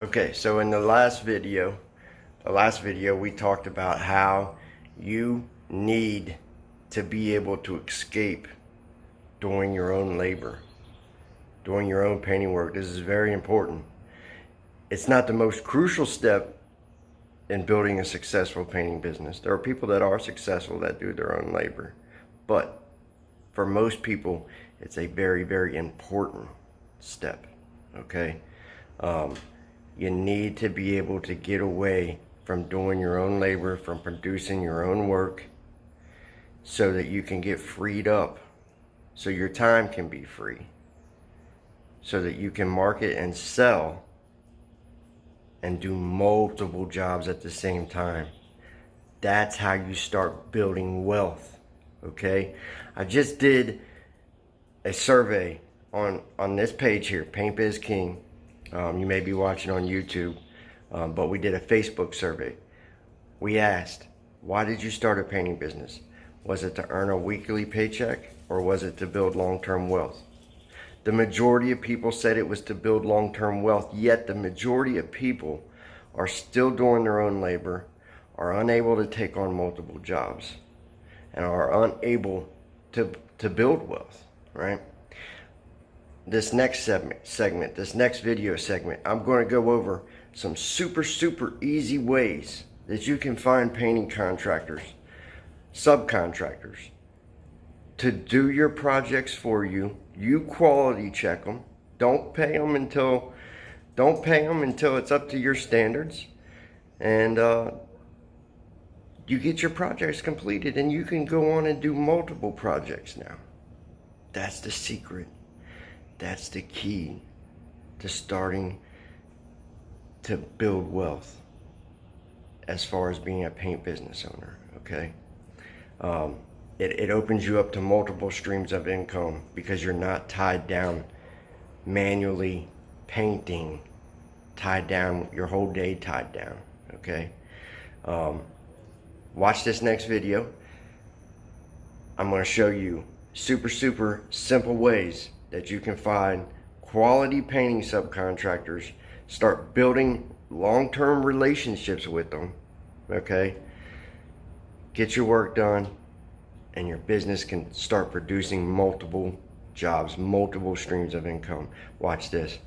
Okay, so in the last video we talked about how you need to be able to escape doing your own labor, doing your own painting work. This is very important. It's not the most crucial step in building a successful painting business. There are people that are successful that do their own labor, but for most people, it's a very, very important step, okay? You need to be able to get away from doing your own labor, from producing your own work, so that you can get freed up, so your time can be free, so that you can market and sell and do multiple jobs at the same time. That's how you start building wealth, okay? I just did a survey on this page here, Paint Biz King. You may be watching on YouTube, but we did a Facebook survey. We asked, why did you start a painting business? Was it to earn a weekly paycheck, or was it to build long-term wealth? The majority of people said it was to build long-term wealth, yet the majority of people are still doing their own labor, are unable to take on multiple jobs, and are unable to build wealth, right? This next segment, this next video segment, I'm going to go over some super easy ways that you can find painting contractors, subcontractors, to do your projects for you. You quality check them. Don't pay them until it's up to your standards, and you get your projects completed, and you can go on and do multiple projects now. That's the secret. That's the key to starting to build wealth as far as being a paint business owner, okay? It opens you up to multiple streams of income because you're not tied down manually painting, tied down, your whole day tied down, okay? Watch this next video. I'm going to show you super simple ways that you can find quality painting subcontractors, start building long-term relationships with them, okay? Get your work done, and your business can start producing multiple jobs, multiple streams of income. Watch this.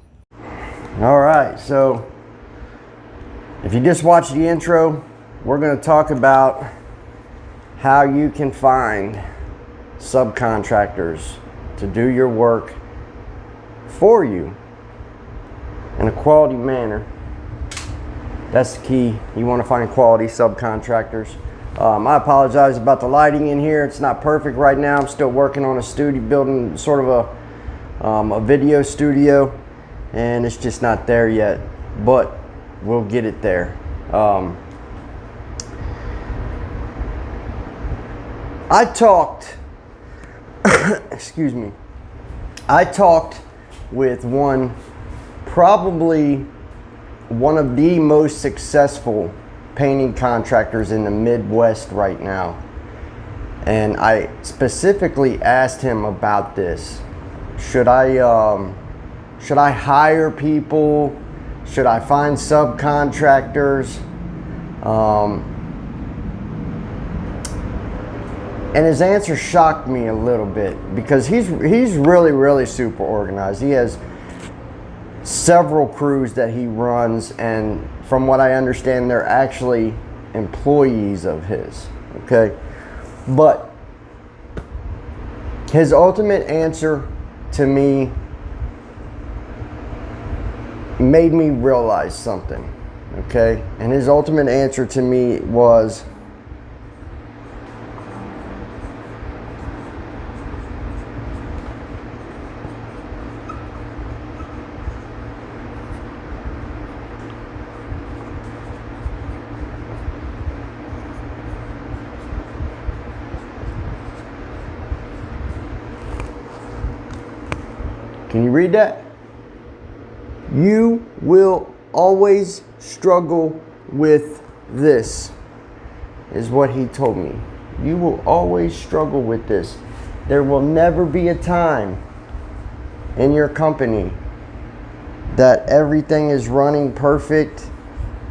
All right, so if you just watched the intro, we're going to talk about how you can find subcontractors to do your work for you in a quality manner. That's the key. You want to find quality subcontractors. I apologize about the lighting in here. It's not perfect right now. I'm still working on a studio, building sort of a video studio, and it's just not there yet, but we'll get it there. I talked excuse me, I talked with probably one of the most successful painting contractors in the Midwest right now, and I specifically asked him about this. Should I hire people? Should I find subcontractors? And his answer shocked me a little bit, because he's really super organized. He has several crews that he runs, and from what I understand, they're actually employees of his, okay? But his ultimate answer to me made me realize something, okay? And his ultimate answer to me was, can you read that? You will always struggle with this, is what he told me. You will always struggle with this. There will never be a time in your company that everything is running perfect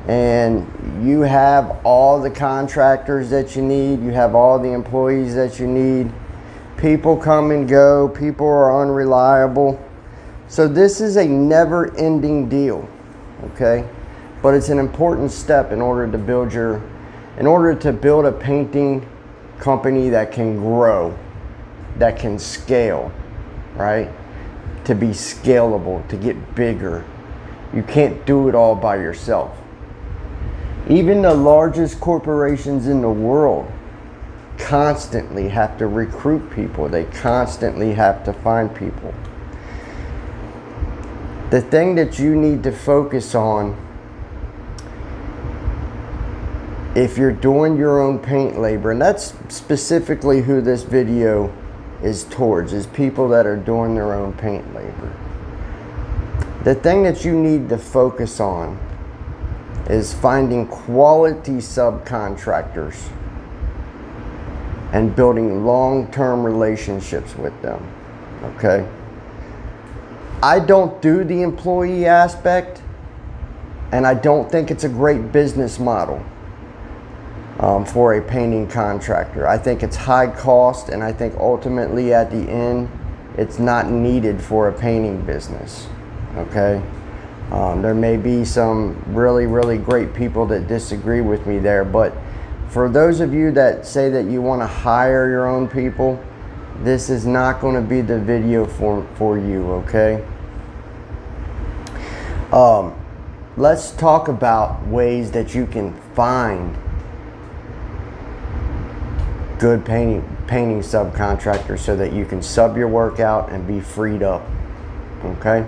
and you have all the contractors that you need, you have all the employees that you need. People come and go, people are unreliable. So this is a never-ending deal, okay? But it's an important step in order to build a painting company that can grow, that can scale, right? To be scalable, to get bigger. You can't do it all by yourself. Even the largest corporations in the world constantly have to recruit people. They constantly have to find people. The thing that you need to focus on, if you're doing your own paint labor, and that's specifically who this video is towards, is people that are doing their own paint labor. The thing that you need to focus on is finding quality subcontractors and building long-term relationships with them, okay? I don't do the employee aspect, and I don't think it's a great business model for a painting contractor. I think it's high cost, and I think ultimately at the end, it's not needed for a painting business, okay? There may be some really, really great people that disagree with me there, but for those of you that say that you want to hire your own people, this is not going to be the video for you, okay? Let's talk about ways that you can find good painting subcontractors so that you can sub your work out and be freed up, okay?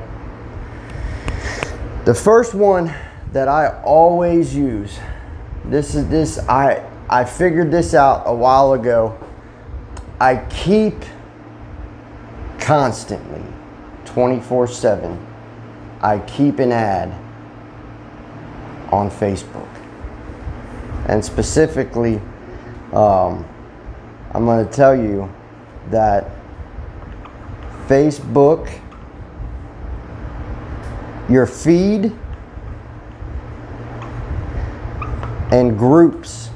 The first one that I always use, I figured this out a while ago. I keep constantly, 24/7, I keep an ad on Facebook. And specifically, I'm going to tell you that Facebook, your feed and groups,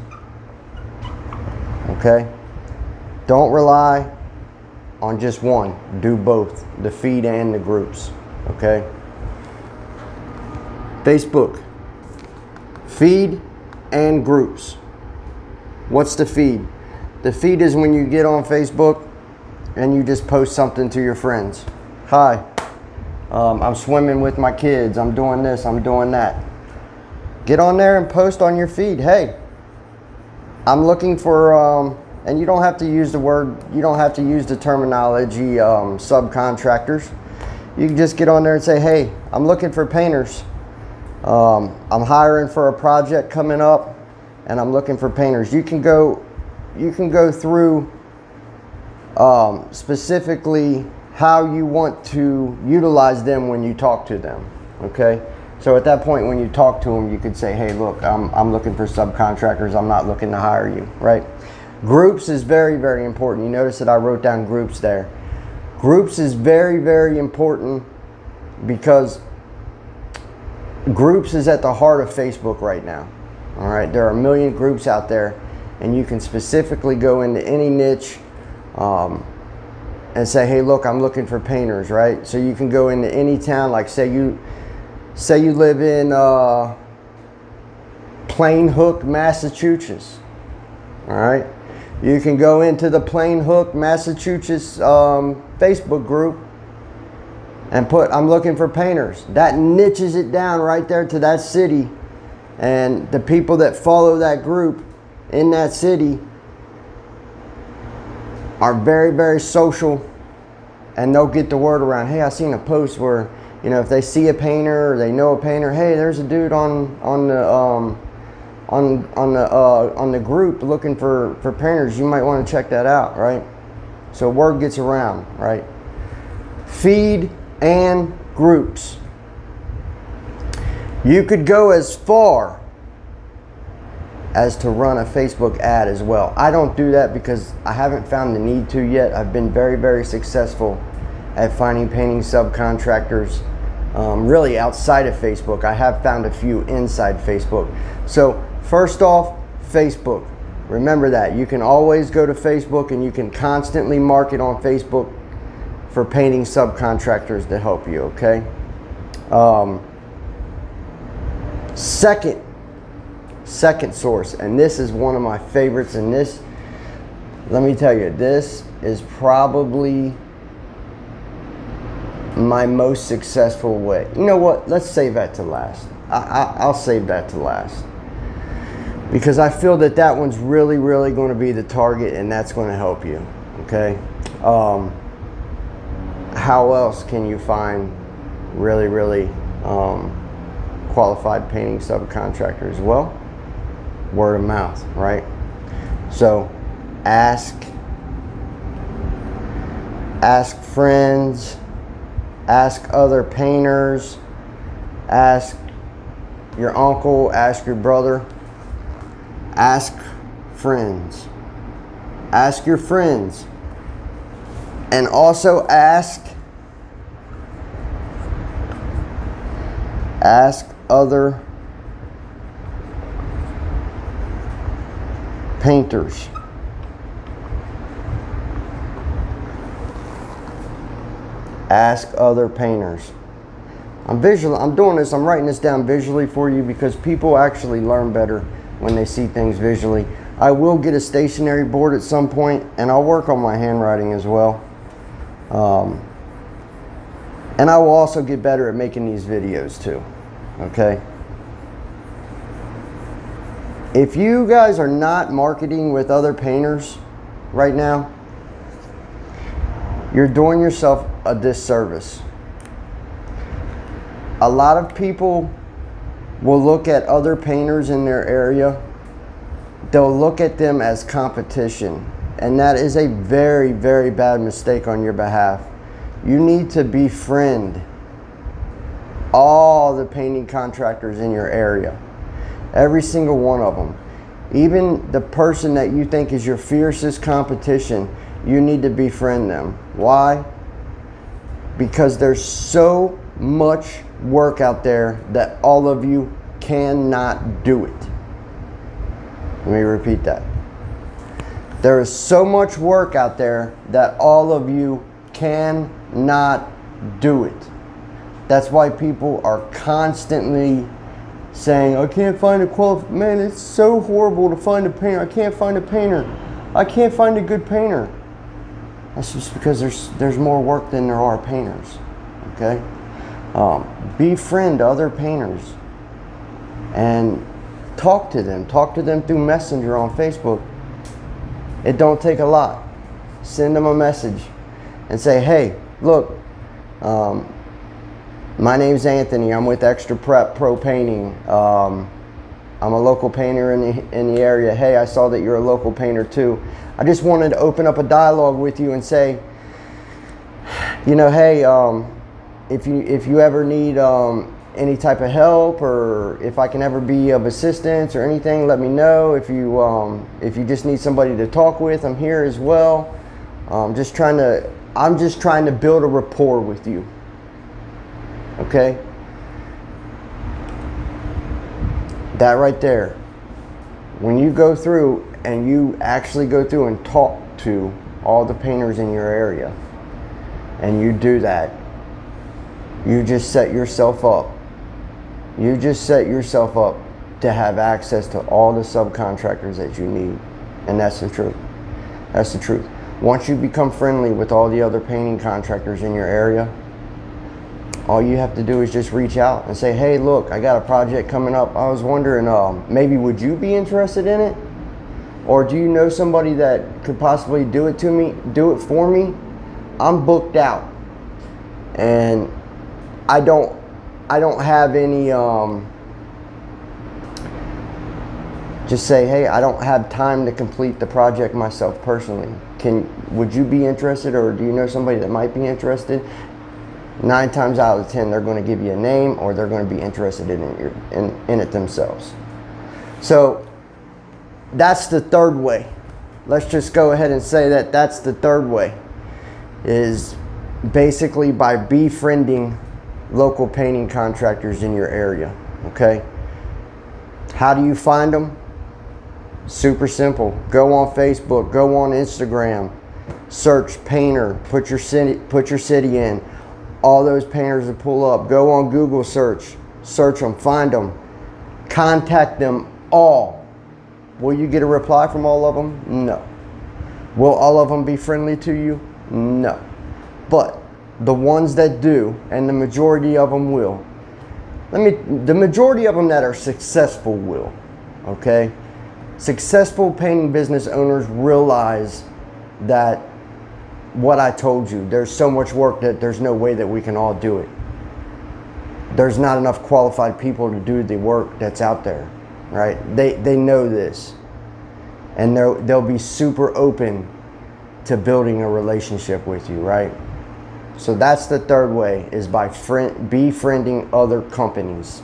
okay? Don't rely on just one. Do both, the feed and the groups, okay? Facebook, feed and groups. What's the feed? The feed is when you get on Facebook and you just post something to your friends. Hi, I'm swimming with my kids. I'm doing this, I'm doing that. Get on there and post on your feed. Hey, I'm looking for, and you don't have to use the word, you don't have to use the terminology subcontractors. You can just get on there and say, hey, I'm looking for painters. I'm hiring for a project coming up and I'm looking for painters. You can go through specifically how you want to utilize them when you talk to them, okay? So at that point, when you talk to them, you could say, hey, look, I'm looking for subcontractors. I'm not looking to hire you, right? Groups is very, very important. You notice that I wrote down groups there. Groups is very, very important because groups is at the heart of Facebook right now, all right? There are a million groups out there, and you can specifically go into any niche and say, hey, look, I'm looking for painters, right? So you can go into any town, like say you live in Plain Hook, Massachusetts, all right? You can go into the Plain Hook, Massachusetts Facebook group and put, I'm looking for painters. That niches it down right there to that city, and the people that follow that group in that city are very, very social, and they'll get the word around. Hey, I seen a post where, you know, if they see a painter or they know a painter, hey, there's a dude on the group looking for painters. You might want to check that out, right? So word gets around, right? Feed and groups. You could go as far as to run a Facebook ad as well. I don't do that because I haven't found the need to yet. I've been very, very successful at finding painting subcontractors really outside of Facebook. I have found a few inside Facebook. So first off, Facebook. Remember that. You can always go to Facebook and you can constantly market on Facebook for painting subcontractors to help you, okay? Second source, and this is one of my favorites, and this, let me tell you, this is probably my most successful way. You know what? Let's save that to last. I'll save that to last, because I feel that that one's really, really going to be the target, and that's going to help you, okay? How else can you find really, really qualified painting subcontractors? Well, word of mouth, right? So ask friends, ask other painters, ask your uncle, ask your brother, ask friends, ask your friends, and also ask other painters. Ask other painters. I'm doing this, I'm writing this down visually for you, because people actually learn better when they see things visually. I will get a stationary board at some point, and I'll work on my handwriting as well. And I will also get better at making these videos too, okay? If you guys are not marketing with other painters right now, you're doing yourself a disservice. A lot of people will look at other painters in their area. They'll look at them as competition, and that is a very, very bad mistake on your behalf. You need to befriend all the painting contractors in your area. Every single one of them. Even the person that you think is your fiercest competition, you need to befriend them. Why? Because there's so much work out there that all of you cannot do it. Let me repeat that. There is so much work out there that all of you cannot do it. That's why people are constantly saying, I can't find a qualified, man, it's so horrible to find a painter. I can't find a painter. I can't find a good painter. That's just because there's more work than there are painters, okay? Befriend other painters and talk to them. Talk to them through Messenger on Facebook. It don't take a lot. Send them a message and say, hey, look, my name's Anthony. I'm with Extra Prep Pro Painting. I'm a local painter in the area. Hey, I saw that you're a local painter too. I just wanted to open up a dialogue with you and say, you know, hey, if you ever need any type of help, or if I can ever be of assistance or anything, let me know. If you just need somebody to talk with, I'm here as well. I'm just trying to build a rapport with you. Okay? That right there. When you go through and you actually go through and talk to all the painters in your area, and you do that, you just set yourself up. You just set yourself up to have access to all the subcontractors that you need. And that's the truth. That's the truth. Once you become friendly with all the other painting contractors in your area, all you have to do is just reach out and say, hey, look, I got a project coming up. I was wondering, maybe would you be interested in it? Or do you know somebody that could possibly do it for me? I'm booked out. And I don't have any, just say, hey, I don't have time to complete the project myself personally. Would you be interested, or do you know somebody that might be interested? 9 times out of 10, they're going to give you a name, or they're going to be interested in it themselves. So that's the third way. Let's just go ahead and say that that's the third way, is basically by befriending local painting contractors in your area, okay? How do you find them? Super simple. Go on Facebook, go on Instagram, search painter, put your city in. All those painters will pull up. Go on Google search them, find them, contact them all. Will you get a reply from all of them? No. Will all of them be friendly to you? No. But the ones that do, and the majority of them will, the majority of them that are successful will, okay? Successful painting business owners realize that what I told you, there's so much work that there's no way that we can all do it. There's not enough qualified people to do the work that's out there, right? They know this, and they'll be super open to building a relationship with you, right? So that's the third way, is by befriending other companies.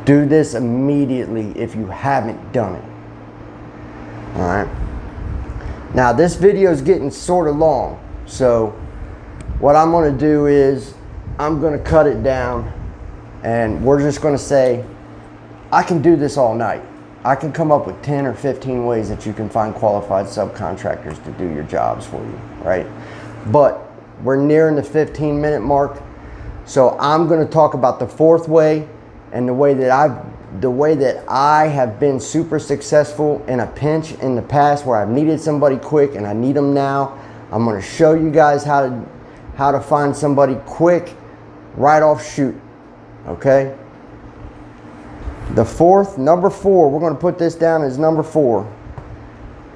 Do this immediately if you haven't done it. All right. Now this video is getting sort of long, so what I'm going to do is I'm going to cut it down, and we're just going to say, I can do this all night. I can come up with 10 or 15 ways that you can find qualified subcontractors to do your jobs for you, right? But we're nearing the 15-minute mark, so I'm going to talk about the fourth way, and the way that I have been super successful in a pinch in the past where I've needed somebody quick and I need them now. I'm going to show you guys how to find somebody quick right off shoot, okay? The fourth, number 4, we're going to put this down as number 4.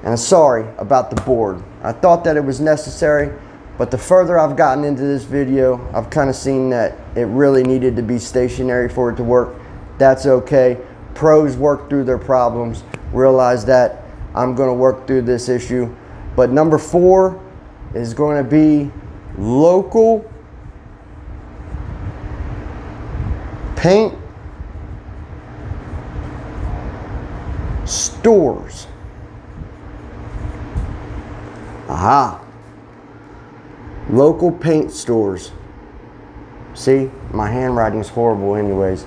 And I'm sorry about the board. I thought that it was necessary, but the further I've gotten into this video, I've kind of seen that it really needed to be stationary for it to work. That's okay. Pros work through their problems. Realize that I'm going to work through this issue. But number 4 is going to be local paint stores. Aha. Local paint stores. See, my handwriting is horrible anyways.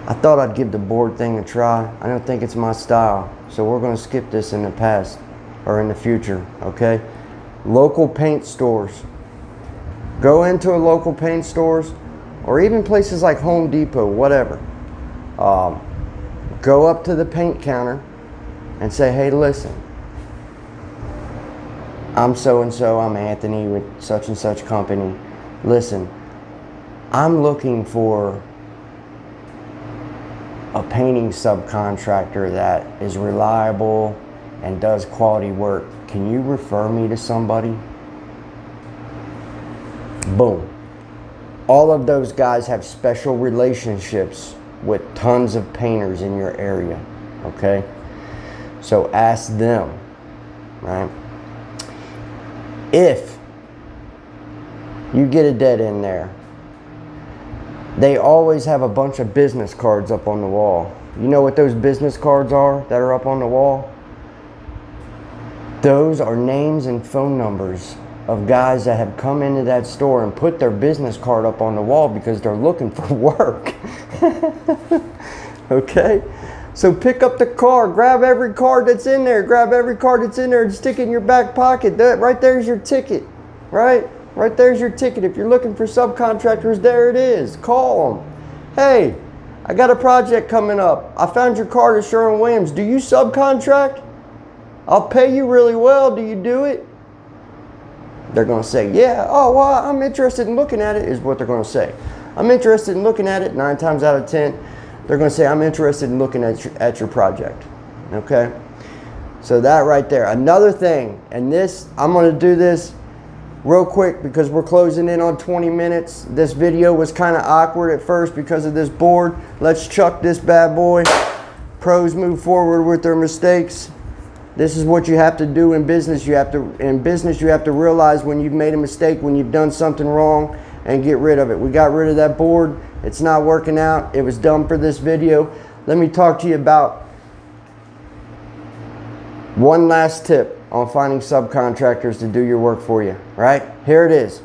I thought I'd give the board thing a try. I don't think it's my style, so we're going to skip this in the past or in the future, okay? Local paint stores. Go into a local paint stores, or even places like Home Depot, whatever. Go up to the paint counter and say, hey, listen, I'm so-and-so, I'm Anthony with such and such company. Listen, I'm looking for a painting subcontractor that is reliable and does quality work. Can you refer me to somebody? Boom. All of those guys have special relationships with tons of painters in your area, okay? So ask them, right? If you get a dead end there, they always have a bunch of business cards up on the wall. You know what those business cards are that are up on the wall? Those are names and phone numbers of guys that have come into that store and put their business card up on the wall because they're looking for work. Okay? So pick up the card, grab every card that's in there, and stick it in your back pocket. Right there's your ticket, right? Right there's your ticket. If you're looking for subcontractors, there it is. Call them. Hey, I got a project coming up. I found your card at Sherwin-Williams. Do you subcontract? I'll pay you really well. Do you do it? They're going to say, yeah. Oh, well, I'm interested in looking at it, is what they're going to say. I'm interested in looking at it. 9 times out of 10, they're going to say, I'm interested in looking at your project. Okay? So that right there. Another thing, and this, I'm going to do this real quick because we're closing in on 20 minutes. This video was kind of awkward at first because of this board. Let's chuck this bad boy. Pros move forward with their mistakes. This is what you have to do in business. You have to realize when you've made a mistake, when you've done something wrong, and get rid of it. We got rid of that board. It's not working out. It was dumb for this video. Let me talk to you about one last tip on finding subcontractors to do your work for you, right? Here it is.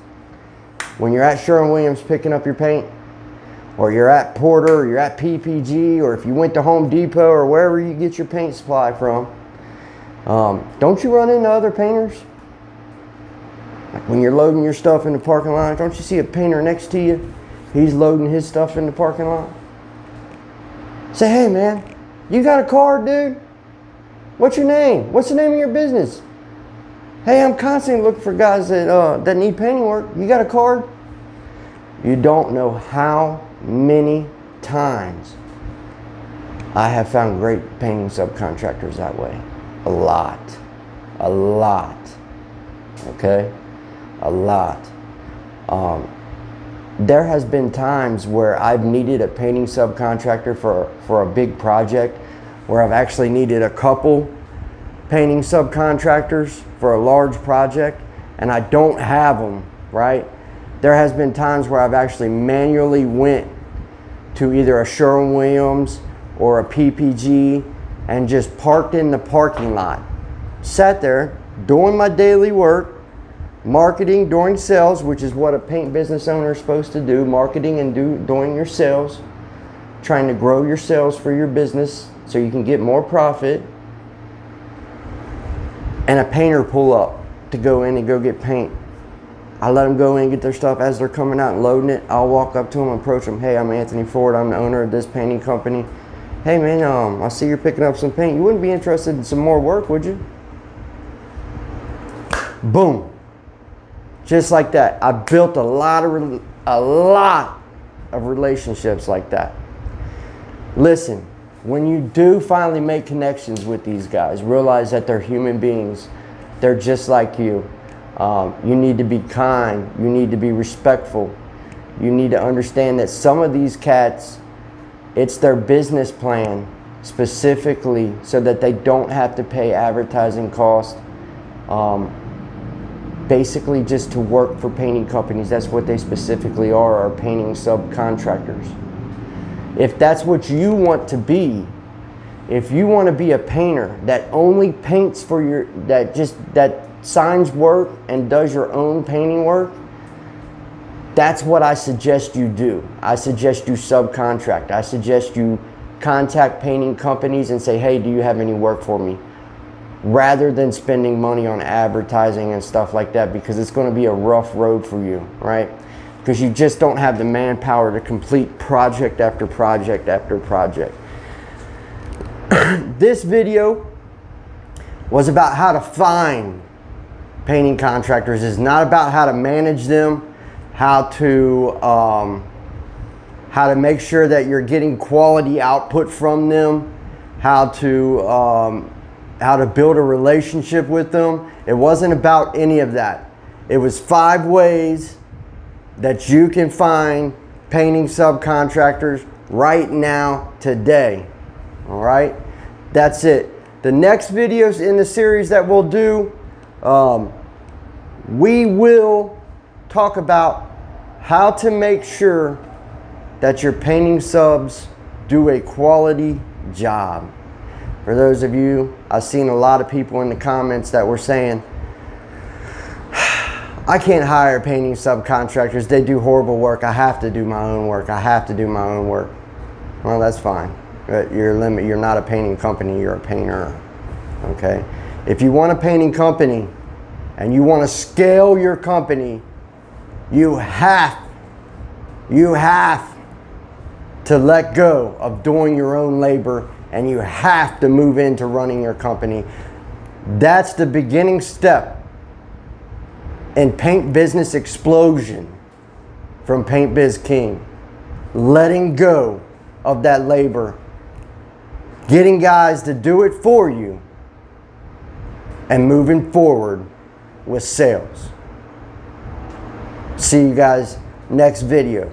when you're at Sherwin-Williams picking up your paint, or you're at Porter, or you're at PPG, or if you went to Home Depot or wherever you get your paint supply from, don't you run into other painters? Like when you're loading your stuff in the parking lot, don't you see a painter next to you? He's loading his stuff in the parking lot. Say, hey man, you got a card, dude? What's your name? What's the name of your business? Hey, I'm constantly looking for guys that need painting work. You got a card? You don't know how many times I have found great painting subcontractors that way. A lot. A lot. Okay? A lot. There has been times where I've needed a painting subcontractor for a big project, where I've actually needed a couple painting subcontractors for a large project, and I don't have them, right? There has been times where I've actually manually went to either a Sherwin-Williams or a PPG and just parked in the parking lot, sat there doing my daily work, marketing, doing sales, which is what a paint business owner is supposed to do, marketing and doing your sales, trying to grow your sales for your business so you can get more profit. And a painter pull up to go in and go get paint. I let them go in and get their stuff. As they're coming out and loading it, I'll walk up to them and approach them. Hey, I'm Anthony Ford. I'm the owner of this painting company. Hey man, I see you're picking up some paint. You wouldn't be interested in some more work, would you? Boom. Just like that. I built a lot of relationships like that. Listen, when you do finally make connections with these guys, realize that they're human beings. They're just like you. You need to be kind. You need to be respectful. You need to understand that some of these cats, it's their business plan specifically so that they don't have to pay advertising costs. Basically just to work for painting companies. That's what they specifically are painting subcontractors. If that's what you want to be, if you want to be a painter that only paints for that signs work and does your own painting work, that's what I suggest you do. I suggest you subcontract. I suggest you contact painting companies and say, hey, do you have any work for me? Rather than spending money on advertising and stuff like that, because it's going to be a rough road for you, right? Because you just don't have the manpower to complete project after project after project. This video was about how to find painting contractors. It's not about how to manage them, how to make sure that you're getting quality output from them, how to build a relationship with them. It wasn't about any of that. It was 5 ways that you can find painting subcontractors right now, today. All right, that's it. The next videos in the series that we'll do, we will talk about how to make sure that your painting subs do a quality job. For those of you, I've seen a lot of people in the comments that were saying, I can't hire painting subcontractors. They do horrible work. I have to do my own work. I have to do my own work. Well, that's fine. You're not a painting company. You're a painter. Okay? If you want a painting company and you want to scale your company, you have to let go of doing your own labor, and you have to move into running your company. That's the beginning step in paint business explosion from Paint Biz King. Letting go of that labor, getting guys to do it for you, and moving forward with sales. See you guys next video.